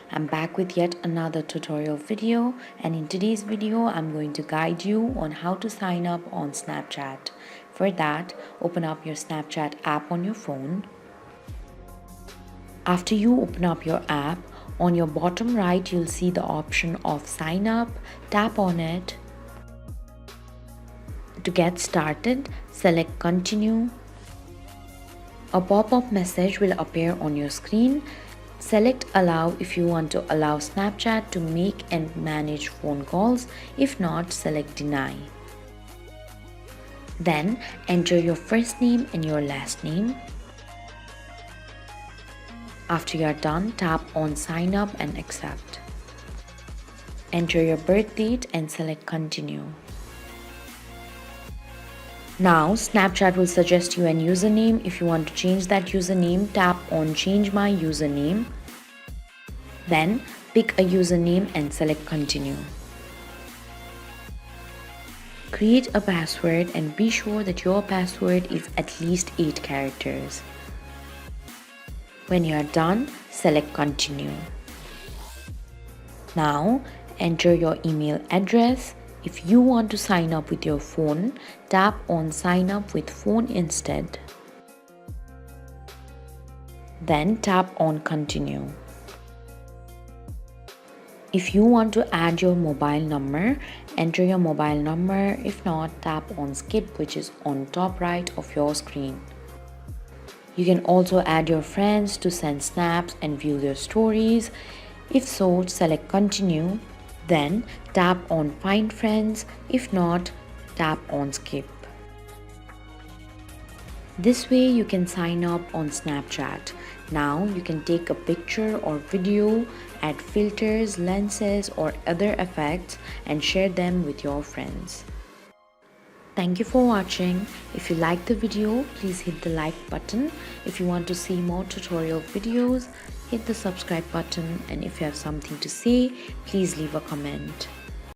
I'm back with yet another tutorial video, and in today's video I'm going to guide you on how to sign up on Snapchat. For that, open up your Snapchat app on your phone. After you open up your app, on your bottom right you'll see the option of sign up. Tap on it. To get started, select continue. A pop-up message will appear on your screen. Select allow if you want to allow Snapchat to make and manage phone calls. If not, select deny. Then enter your first name and your last name. After you are done, tap on sign up and accept. Enter your birth date and select continue. Now Snapchat will suggest you an username. If you want to change that username, tap on change my username. Then pick a username and select continue. Create a password and be sure that your password is at least 8 characters. When you are done, select continue. Now enter your email address. If you want to sign up with your phone, tap on sign up with phone instead. Then tap on continue. If you want to add your mobile number, enter your mobile number. If not, tap on skip, which is on top right of your screen. You can also add your friends to send snaps and view their stories. If so, select continue. Then tap on find friends. If not, tap on skip. This way you can sign up on Snapchat. Now you can take a picture or video, add filters, lenses or other effects and share them with your friends. Thank you for watching. If you liked the video, please hit the like button. If you want to see more tutorial videos, hit the subscribe button, and if you have something to say, please leave a comment.